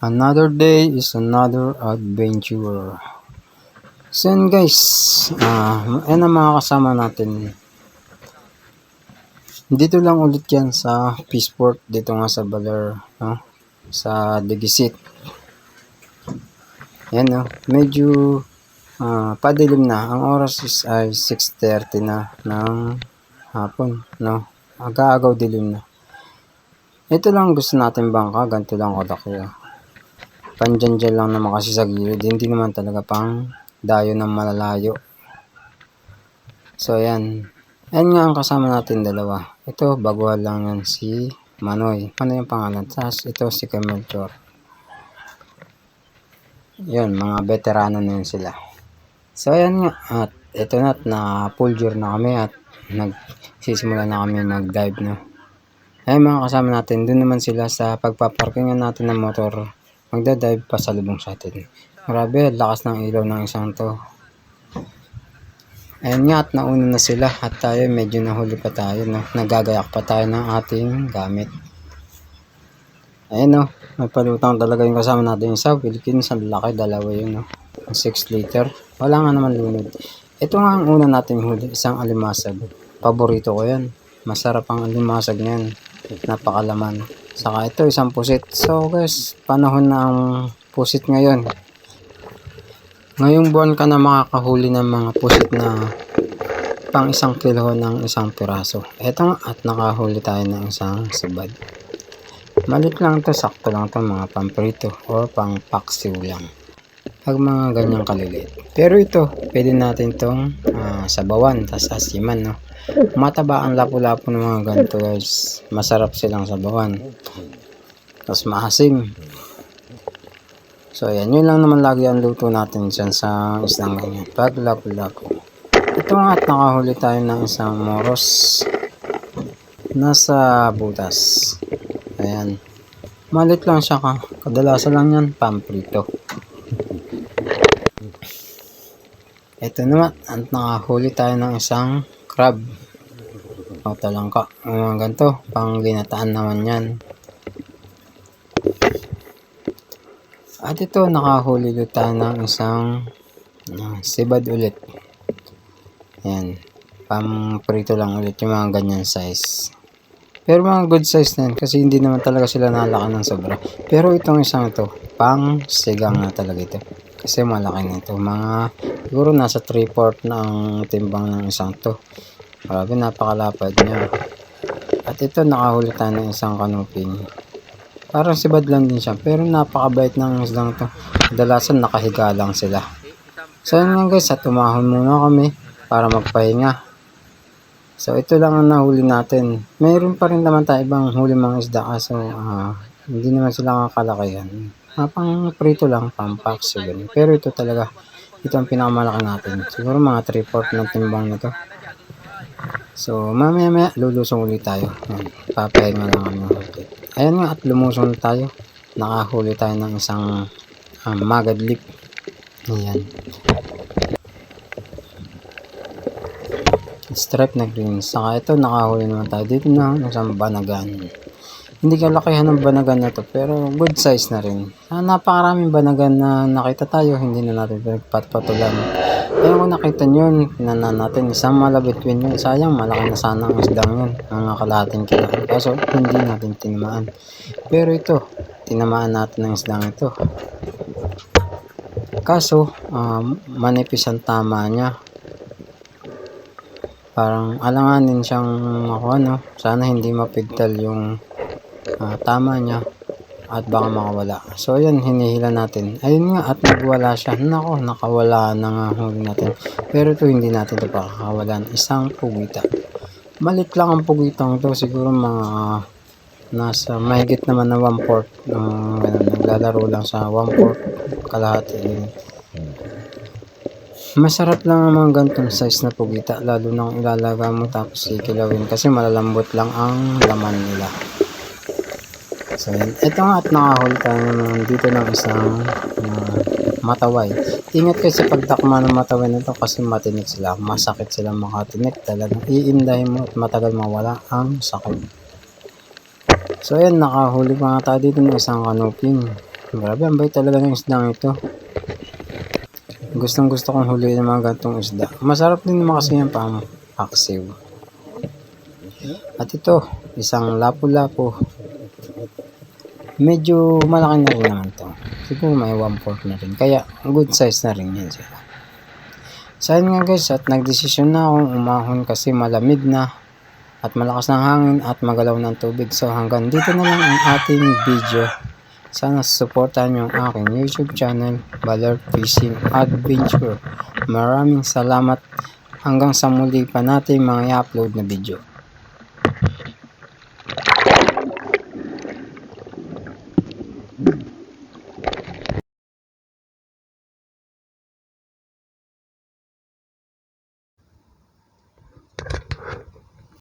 Another day is another adventure. So yun guys, yan ang mga kasama natin. Dito lang ulit yan sa Peaceport, dito nga sa Baler, no? Sa Digisit. Yan no, medyo padilim na. Ang oras ay 6:30 na ng hapon, no? Aga-agaw dilim na. Ito lang gusto natin bangka, ganito lang kalaki. Pandyan lang naman kasi sa gilid, hindi naman talaga pang dayo ng malalayo. So ayan nga ang kasama natin dalawa. Ito baguhan lang yan, si Manoy. Ano yung pangalan? Tapos ito si Melchor. Yun, mga veterano na yun sila. So ayan nga, at ito na full year na kami at nagsisimula na kami nag-dive na. Ay mga kasama natin, dun naman sila sa pagpaparkingan natin ng motor, magda-dive pa sa lubong sa atin. Grabe, lakas ng ilaw ng isang to. Ayan nga, at nauna na sila at tayo medyo nahuli pa tayo, no? Nagagayak pa tayo ng ating gamit. Ayan no, may palutang talaga yung kasama natin sa Philippines. Ang laki, dalawa yun, no? 6 liter, wala nga naman lunod. Ito nga ang una nating huli, isang alimasag. Paborito ko yan, masarap ang alimasag niyan, napakalaman. Saka ito isang pusit. So guys, panahon na ang pusit ngayon. Ngayong buwan ka na makakahuli ng mga pusit na pang 1 kilo ng isang piraso. Ito nga, at nakahuli tayo ng isang sibad. Malit lang to, sakto lang to, mga pamprito or pang paksiw lang. Pag mga ganyang kaliliit. Pero ito, pwede natin tong sabawan, tas asiman, no? Mataba ang lapu-lapu ng mga ganito guys. Masarap silang sabawan. Tas maasim. So ayan, yun lang naman lagi ang luto natin dyan sa islang ganyan. Pag lapu-lapu. Ito nga, at nakahuli tayo ng isang moros. Nasa butas. Ayan. Malit lang siya ka. Kadalasan lang yan, pamprito. Ito naman, at nakahuli tayo ng isang crab. O talangka. Mga ganito, pang ginataan naman yan. At ito, nakahuli ulit tayo ng isang sibad ulit. Ayan. Pamprito lang ulit yung mga ganyan size. Pero mga good size na yan, kasi hindi naman talaga sila nalaki ng sobra. Pero itong isang ito, pang sigang na talaga ito. Kasi malaki na ito. Mga, siguro nasa 3/4 na ang timbang ng isang to. Grabe, napakalapad niya. At ito, nakahuli tayo ng isang kanuping. Parang sibad lang din siya, pero napakabait ng islang to. Kadalasan nakahiga lang sila. So yun nga guys, at umahon muna kami para magpahinga. So ito lang ang nahuli natin. Mayroon pa rin naman tayo ibang huli mga isda, kaso hindi naman sila kakalakihan. Pang prito lang, pang paksiw. Pero ito talaga, ito ang pinakamalaki natin. Siguro mga 3/4 ng timbang nito. So mamaya lulusong ulit tayo. Papahinga lang kami ulit. Ayan nga, at lumusong tayo. Nakahuli tayo ng isang magadlip. Ayan. Stripe na green. Saka ito, nakahuli naman tayo dito na isang banagan. Hindi kalakihan ng banagan na to, pero good size na rin. Napakaraming banagan na nakita tayo, hindi na natin pinagpatpatulan. Kaya kung nakita nyo yun, pinanan natin isang malabit yun. Sayang, malaki na sana ang isdang yun, mga kalahating kilo. Kaso hindi natin tinamaan. Pero ito, tinamaan natin ng isdang ito. Kaso manipis ang tama niya. Parang alanganin siyang ano, sana hindi mapigtal yung tama niya at baka makawala. So ayan, hinihila natin. Ayun nga, at nagwala siya. Nako, nakawala na nga huli natin. Pero ito hindi natin ito pakakawalan. Isang pugita. Malit lang ang pugitang ito. Siguro mga nasa mahigit naman na 1/4. Naglalaro lang sa 1/4 kalahati. Masarap lang ang mga ganitong size na pugita, lalo nang ilalaga mo tapos ikilawin kasi malalambot lang ang laman nila. So yan, ito nga, at nakahuli tayo naman dito ng isang mataway. Ingat kayo sa pagtakma ng mataway nito kasi matinik sila, masakit sila makatinik, talagang iindahin mo at matagal mawala ang sakit. So yan, nakahuli pa nga tayo dito ng isang kanuping. Grabe, ang bait talaga ng isdang ito. Gustong gusto kong huli ng mga gantong isda. Masarap din naman kasi yung paksiw. At ito, isang lapu-lapu. Medyo malaki na rin naman to. Siguro may 1/4 na rin. Kaya, good size na rin yan sila. So yun nga guys, at nagdesisyon na akong umahon kasi malamig na at malakas ng hangin at magalaw ng tubig. So hanggang dito na lang ang ating video. Sana supportan yung aking YouTube channel, Baler Fishing Adventure. Maraming salamat. Hanggang sa muli pa natin mga i-upload na video.